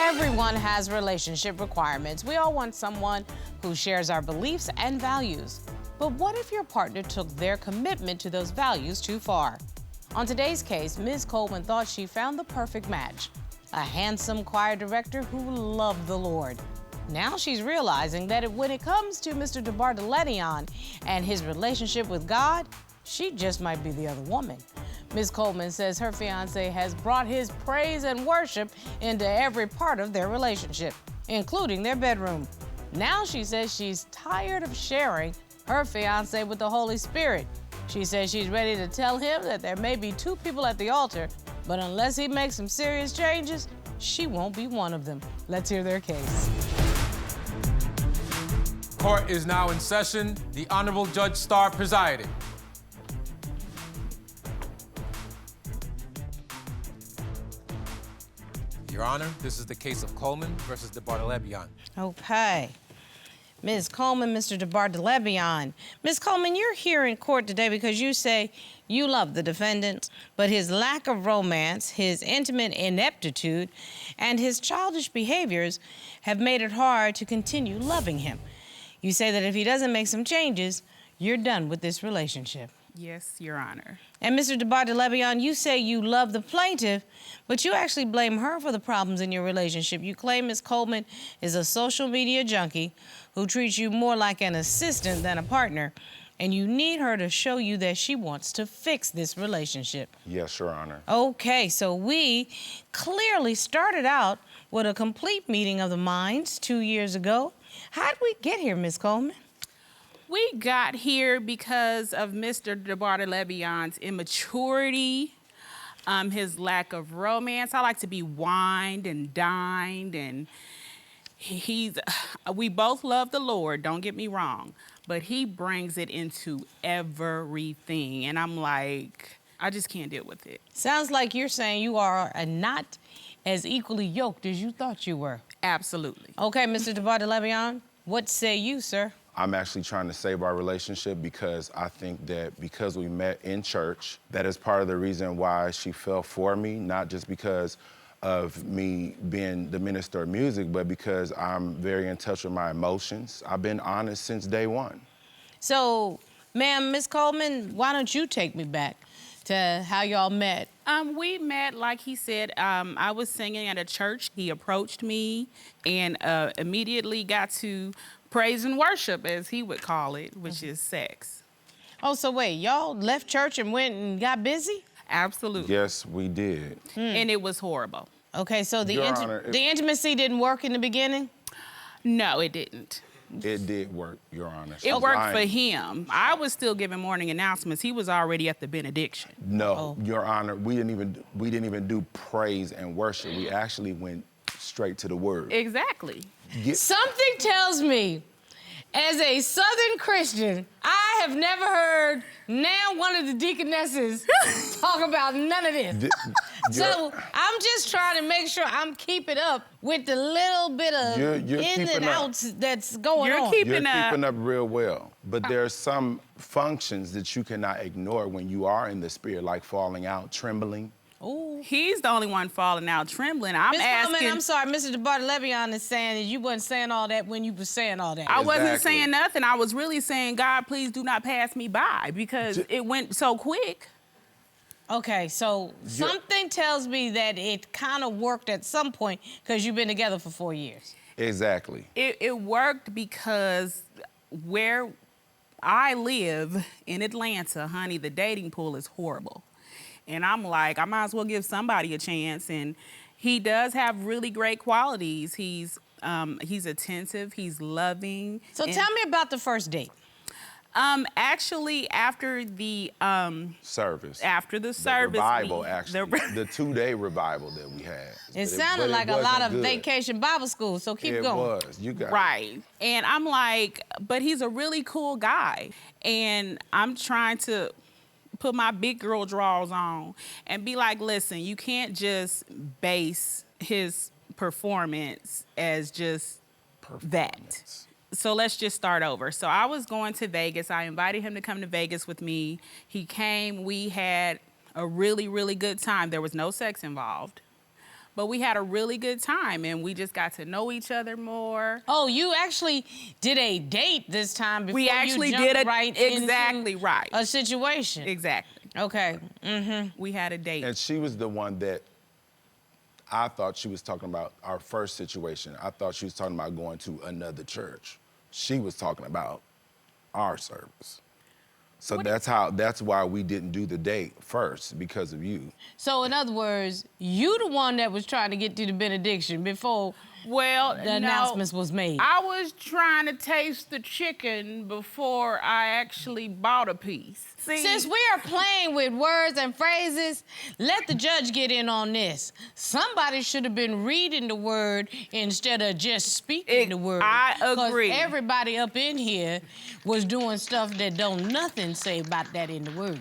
Everyone has relationship requirements. We all want someone who shares our beliefs and values. But what if your partner took their commitment to those values too far? On today's case, Ms. Coleman thought she found the perfect match, a handsome choir director who loved the Lord. Now she's realizing that when it comes to Mr. Debardeleben and his relationship with God, she just might be the other woman. Ms. Coleman says her fiancé has brought his praise and worship into every part of their relationship, including their bedroom. Now she says she's tired of sharing her fiancé with the Holy Spirit. She says she's ready to tell him that there may be two people at the altar, but unless he makes some serious changes, she won't be one of them. Let's hear their case. Court is now in session. The Honorable Judge Starr presiding. Your Honor, this is the case of Coleman versus Debardeleben. Okay. Ms. Coleman, Mr. Debardeleben. Ms. Coleman, you're here in court today because you say you love the defendant, but his lack of romance, his intimate ineptitude, and his childish behaviors have made it hard to continue loving him. You say that if he doesn't make some changes, you're done with this relationship. Yes, Your Honor. And Mr. Debardeleben, you say you love the plaintiff, but you actually blame her for the problems in your relationship. You claim Ms. Coleman is a social media junkie who treats you more like an assistant than a partner, and you need her to show you that she wants to fix this relationship. Yes, Your Honor. Okay, so we clearly started out with a complete meeting of the minds 2 years ago. How'd we get here, Ms. Coleman? We got here because of Mr. Debardeleben's immaturity, his lack of romance. I like to be wined and dined, and we both love the Lord, don't get me wrong, but he brings it into everything, and I'm like, I just can't deal with it. Sounds like you're saying you are not as equally yoked as you thought you were. Absolutely. Okay, Mr. Debardeleben, what say you, sir? I'm actually trying to save our relationship because I think that because we met in church, that is part of the reason why she fell for me, not just because of me being the minister of music, but because I'm very in touch with my emotions. I've been honest since day one. So, ma'am, Ms. Coleman, why don't you take me back to how y'all met? We met, like he said, I was singing at a church. He approached me and immediately got to praise and worship, as he would call it, which is sex. Oh, so wait, y'all left church and went and got busy? Absolutely. Yes, we did. And it was horrible. Okay, so the Your Honor, the intimacy didn't work in the beginning? No, it didn't. It did work, Your Honor. It worked for him. I was still giving morning announcements. He was already at the benediction. No, Your Honor, we didn't even do praise and worship. We actually went straight to the word. Exactly. Something tells me, as a Southern Christian, I have never heard now one of the deaconesses talk about none of this. So I'm just trying to make sure I'm keeping up with the little bit of ins and outs that's going on. You're keeping up real well. But there are some functions that you cannot ignore when you are in the spirit, like falling out, trembling. Ooh. He's the only one falling out trembling. I'm Ms. asking. Coleman, I'm sorry, Mr. Debardeleben is saying that you wasn't saying all that when you were saying all that. I wasn't Exactly. saying nothing. I was really saying, God, please do not pass me by, because it went so quick. Okay, so something tells me that it kind of worked at some point because you've been together for 4 years. Exactly. It worked because where I live in Atlanta, honey, the dating pool is horrible. And I'm like, I might as well give somebody a chance. And he does have really great qualities. He's attentive, he's loving. So tell me about the first date. Actually, after the service. After the The service, revival, actually. The 2-day revival that we had. It sounded like a lot of vacation Bible school, so keep going. It was. You got right. And I'm like, but he's a really cool guy. And I'm trying to put my big girl drawers on and be like, listen, you can't just base his performance as just that. So let's just start over. So I was going to Vegas. I invited him to come to Vegas with me. He came. We had a really, really good time. There was no sex involved. But we had a really good time, and we just got to know each other more. Oh, you actually did a date this time before We actually you jumped did right exactly into right. a situation. Exactly. Okay. We had a date. And she was the one that I thought she was talking about our first situation. I thought she was talking about going to another church. She was talking about our service. So that's why we didn't do the date first, because of you. So in other words, you the one that was trying to get to the benediction before the announcements was made. I was trying to taste the chicken before I actually bought a piece. See, Since we are playing with words and phrases, let the judge get in on this. Somebody should have been reading the word instead of just speaking the word. I agree. 'Cause everybody up in here was doing stuff that don't nothing say about that in the word.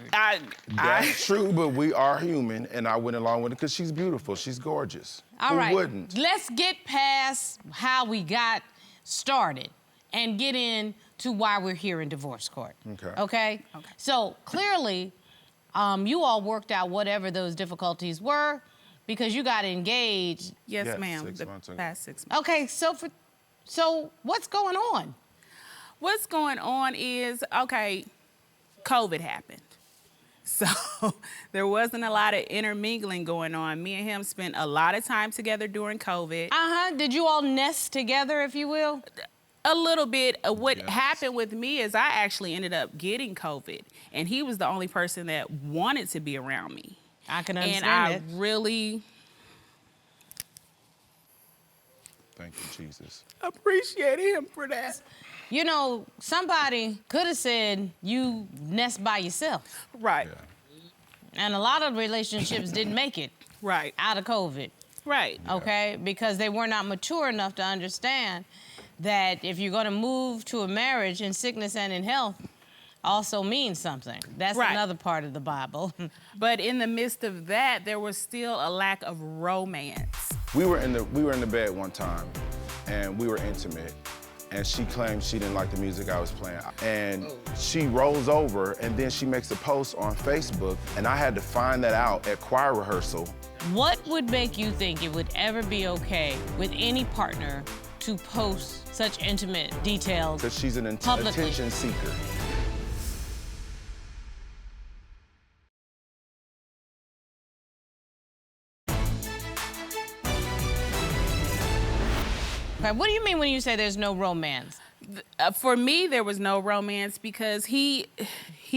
That's true, but we are human, and I went along with it because she's beautiful. She's gorgeous. All right. Who wouldn't? Let's get past how we got started and get into why we're here in divorce court. Okay. Okay? So clearly, you all worked out whatever those difficulties were because you got engaged. Yes, Yes, ma'am. 6 months ago. Past 6 months. Okay, so what's going on? What's going on is, okay, COVID happened. So there wasn't a lot of intermingling going on. Me and him spent a lot of time together during COVID. Did you all nest together, if you will? A little bit. What happened with me is I actually ended up getting COVID, and he was the only person that wanted to be around me. I can understand And it. I really Thank you, Jesus. appreciate him for that. You know, somebody could have said you nest by yourself. Right. And a lot of relationships didn't make it Right. out of COVID. Right. Okay, because they were not mature enough to understand that if you're going to move to a marriage in sickness and in health also means something. That's Right. another part of the Bible. But in the midst of that, there was still a lack of romance. We were in the bed one time, and we were intimate. And she claimed she didn't like the music I was playing. And she rolls over, and then she makes a post on Facebook, and I had to find that out at choir rehearsal. What would make you think it would ever be okay with any partner to post such intimate details Because she's an publicly? attention seeker. Okay, what do you mean when you say there's no romance? For me, there was no romance because he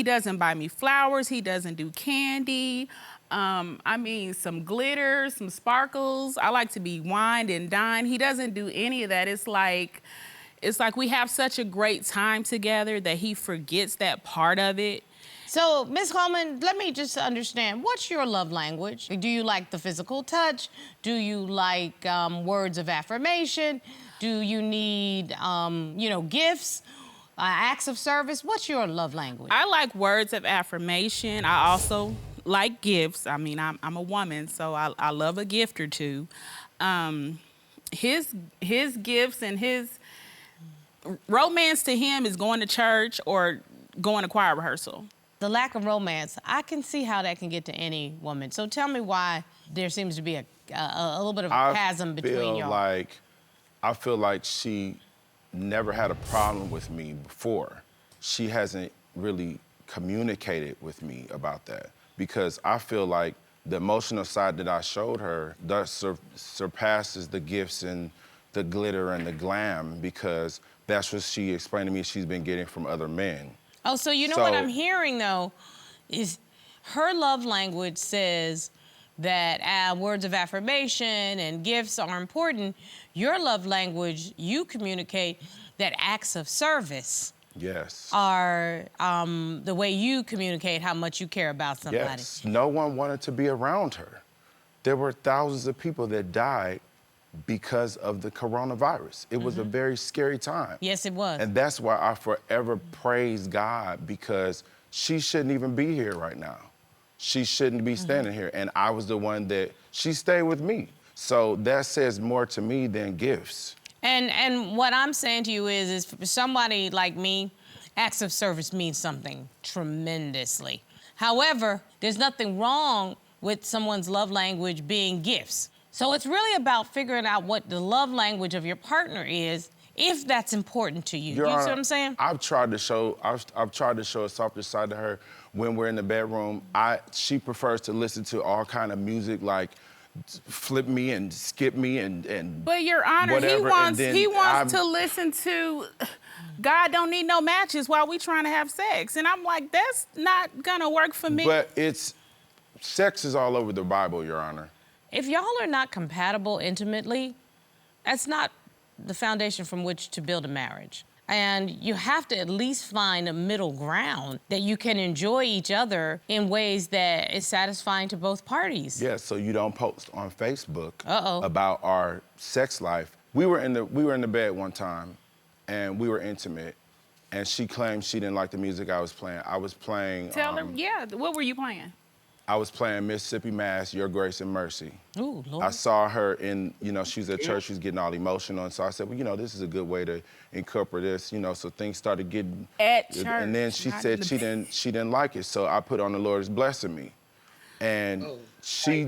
doesn't buy me flowers. He doesn't do candy. I mean, some glitter, some sparkles. I like to be wined and dined. He doesn't do any of that. It's like we have such a great time together that he forgets that part of it. So, Ms. Coleman, let me just understand, what's your love language? Do you like the physical touch? Do you like words of affirmation? Do you need, gifts, acts of service? What's your love language? I like words of affirmation. I also like gifts. I mean, I'm a woman, so I love a gift or two. His gifts and his romance to him is going to church or going to choir rehearsal. The lack of romance, I can see how that can get to any woman. So tell me why there seems to be a little bit of a chasm between y'all. I feel like she never had a problem with me before. She hasn't really communicated with me about that because I feel like the emotional side that I showed her that surpasses the gifts and the glitter and the glam because that's what she explained to me she's been getting from other men. Oh, so you know what I'm hearing, though, is her love language says that words of affirmation and gifts are important. Your love language, you communicate that acts of service are the way you communicate how much you care about somebody. Yes, no one wanted to be around her. There were thousands of people that died because of the coronavirus. It was a very scary time. Yes, it was. And that's why I forever praise God because she shouldn't even be here right now. She shouldn't be standing here. And I was the one that, she stayed with me. So that says more to me than gifts. And what I'm saying to you is for somebody like me, acts of service means something tremendously. However, there's nothing wrong with someone's love language being gifts. So it's really about figuring out what the love language of your partner is, if that's important to you. Your You see Honor, what I'm saying? I've tried to show a softer side to her when we're in the bedroom. She prefers to listen to all kind of music like Flip Me and Skip Me and But Your Honor, whatever, he wants to listen to God Don't Need No Matches while we trying to have sex. And I'm like, that's not gonna work for me. But sex is all over the Bible, Your Honor. If y'all are not compatible intimately, that's not the foundation from which to build a marriage. And you have to at least find a middle ground that you can enjoy each other in ways that is satisfying to both parties. Yeah, so you don't post on Facebook about our sex life. We were in the bed one time, and we were intimate, and she claimed she didn't like the music I was playing. I was playing. Tell her, yeah. What were you playing? I was playing Mississippi Mass, Your Grace and Mercy. Ooh, Lord. I saw her in, she's at church, she's getting all emotional, and so I said, well, this is a good way to incorporate this, so things started getting... At church. And then she said she didn't like it, so I put on The Lord Is Blessing Me. And she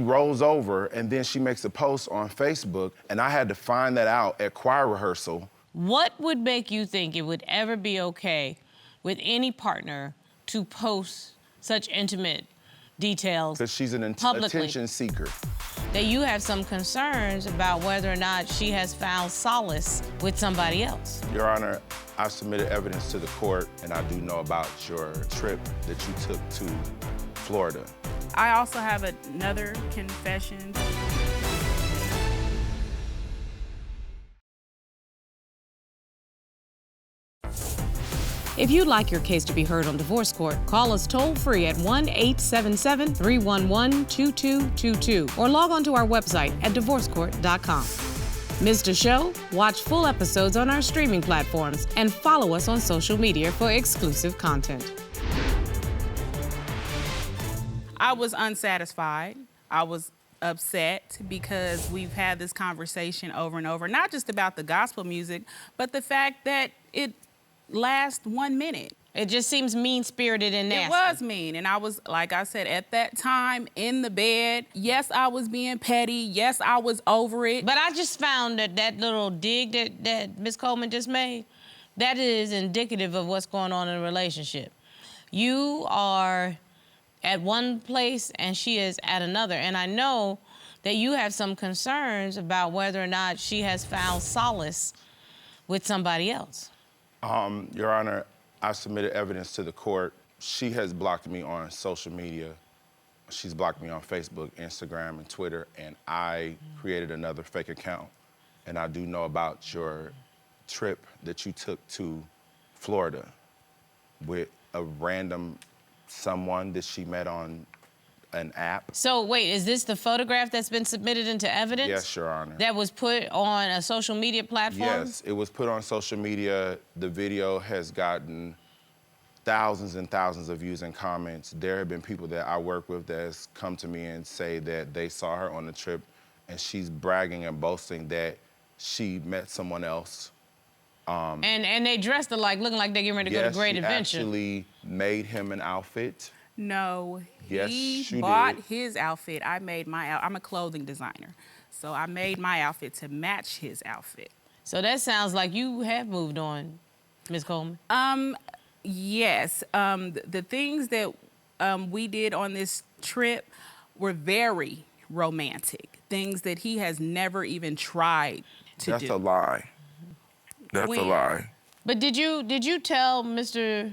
rolls over, and then she makes a post on Facebook, and I had to find that out at choir rehearsal. What would make you think it would ever be okay with any partner to post such intimate details Because she's an publicly, attention seeker. that you have some concerns about whether or not she has found solace with somebody else? Your Honor, I submitted evidence to the court, and I do know about your trip that you took to Florida. I also have another confession. If you'd like your case to be heard on divorce court, call us toll-free at 1-877-311-2222 or log on to our website at divorcecourt.com. Missed a show? Watch full episodes on our streaming platforms and follow us on social media for exclusive content. I was unsatisfied. I was upset because we've had this conversation over and over, not just about the gospel music, but the fact that it lasts 1 minute. It just seems mean-spirited and nasty. It was mean, and I was, like I said, at that time in the bed. Yes, I was being petty. Yes, I was over it. But I just found that little dig that Ms. Coleman just made, that is indicative of what's going on in a relationship. You are at one place and she is at another, and I know that you have some concerns about whether or not she has found solace with somebody else. Your Honor, I submitted evidence to the court. She has blocked me on social media. She's blocked me on Facebook, Instagram, and Twitter, and I created another fake account. And I do know about your trip that you took to Florida with a random someone that she met on an app. So wait, is this the photograph that's been submitted into evidence? Yes, Your Honor. That was put on a social media platform? Yes, it was put on social media. The video has gotten thousands and thousands of views and comments. There have been people that I work with that has come to me and say that they saw her on the trip and she's bragging and boasting that she met someone else. And they dressed alike, looking like they're getting ready to go to Great Adventure. She actually made him an outfit. No, Yes, he she bought did. his outfit. I made my I'm a clothing designer. So I made my outfit to match his outfit. So that sounds like you have moved on, Ms. Coleman. Yes. The things that we did on this trip were very romantic. Things that he has never even tried to do. That's a lie. That's a lie. But did you tell Mr.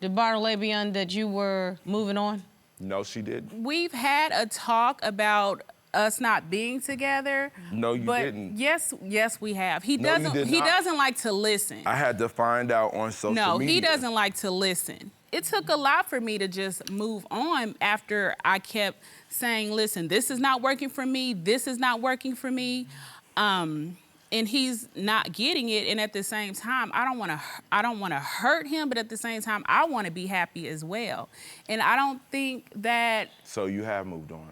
Debardeleben that you were moving on? No, she didn't. We've had a talk about us not being together. No, you but didn't. Yes, we have. He No, you doesn't did he not. doesn't like to listen. I had to find out on social media. No, he doesn't like to listen. It took a lot for me to just move on after I kept saying, listen, this is not working for me. This is not working for me. And he's not getting it. And at the same time, I don't want to hurt him, but at the same time, I want to be happy as well. And I don't think that... So you have moved on?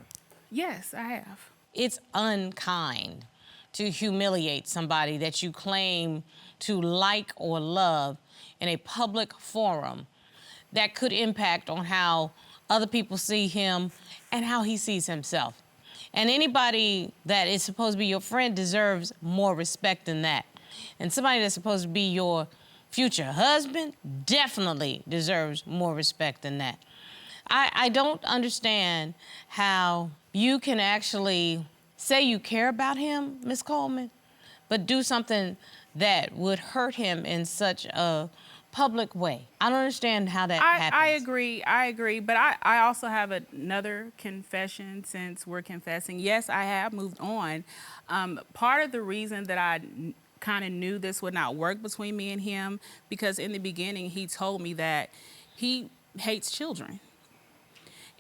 Yes, I have. It's unkind to humiliate somebody that you claim to like or love in a public forum that could impact on how other people see him and how he sees himself. And anybody that is supposed to be your friend deserves more respect than that. And somebody that's supposed to be your future husband definitely deserves more respect than that. I don't understand how you can actually say you care about him, Miss Coleman, but do something that would hurt him in such a public way. I don't understand how that happens. I agree. But I also have another confession since we're confessing. Yes, I have moved on. Part of the reason that I kind of knew this would not work between me and him, because in the beginning he told me that he hates children.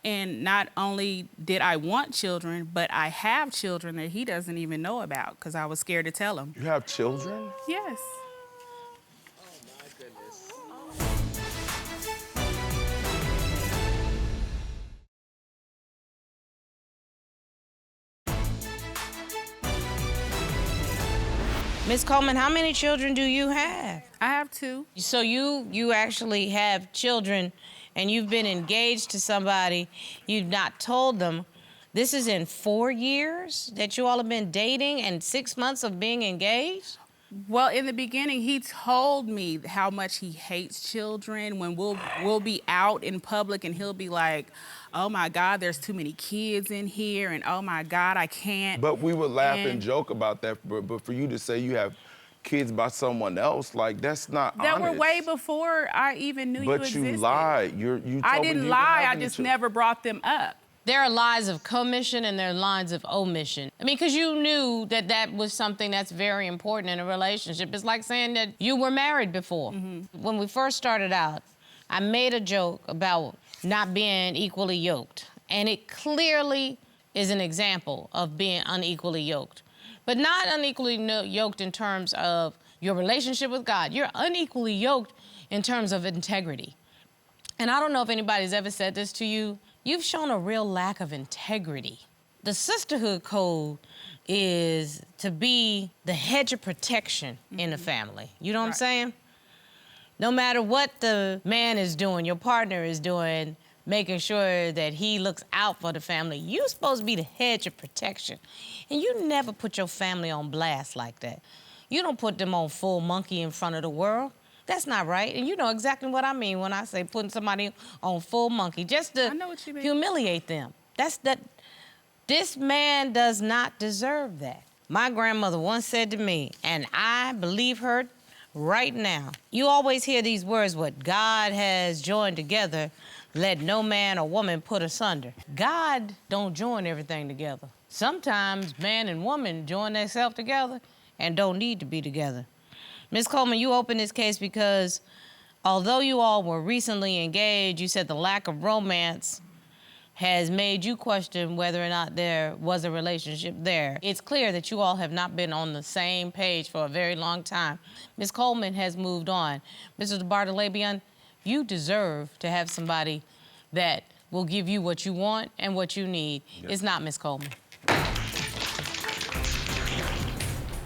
And not only did I want children, but I have children that he doesn't even know about because I was scared to tell him. You have children? Yes. Miss Coleman, how many children do you have? I have 2. So you actually have children and you've been engaged to somebody, you've not told them. This is in 4 years that you all have been dating and 6 months of being engaged? Well, in the beginning, he told me how much he hates children. When we'll be out in public and he'll be like, oh my God, there's too many kids in here, and oh my God, I can't. But we would laugh and joke about that, but for you to say you have kids by someone else, like, that's not honest. That were way before I even knew you existed. But you lied. You told me I you didn't didn't lie, have I any just children. never brought them up. There are lies of commission and there are lies of omission. I mean, because you knew that that was something that's very important in a relationship. It's like saying that you were married before. Mm-hmm. When we first started out, I made a joke about not being equally yoked. And it clearly is an example of being unequally yoked. But not unequally yoked in terms of your relationship with God. You're unequally yoked in terms of integrity. And I don't know if anybody's ever said this to you. You've shown a real lack of integrity. The sisterhood code is to be the hedge of protection in the family. You know what I'm saying? No matter what the man is doing, your partner is doing, making sure that he looks out for the family, you're supposed to be the hedge of protection. And you never put your family on blast like that. You don't put them on full monkey in front of the world. That's not right. And you know exactly what I mean when I say putting somebody on full monkey, just to humiliate them. This man does not deserve that. My grandmother once said to me, and I believe her right now, you always hear these words, what God has joined together, let no man or woman put asunder. God don't join everything together. Sometimes man and woman join themselves together and don't need to be together. Ms. Coleman, you opened this case because although you all were recently engaged, you said the lack of romance has made you question whether or not there was a relationship there. It's clear that you all have not been on the same page for a very long time. Ms. Coleman has moved on. Mr. Debardeleben, you deserve to have somebody that will give you what you want and what you need. Yes. It's not Ms. Coleman.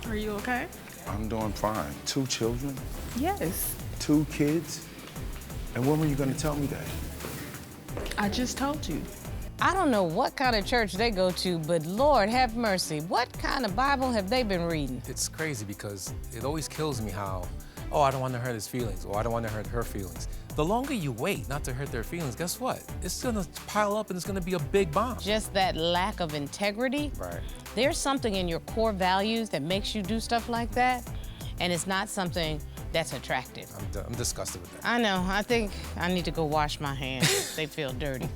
Are you okay? I'm doing fine. 2 children? Yes. 2 kids? And when were you gonna tell me that? I just told you. I don't know what kind of church they go to, but Lord have mercy, what kind of Bible have they been reading? It's crazy because it always kills me how, oh, I don't want to hurt his feelings, or I don't want to hurt her feelings. The longer you wait not to hurt their feelings, guess what? It's gonna pile up and it's gonna be a big bomb. Just that lack of integrity. Right. There's something in your core values that makes you do stuff like that, and it's not something that's attractive. I'm disgusted with that. I know, I think I need to go wash my hands. They feel dirty.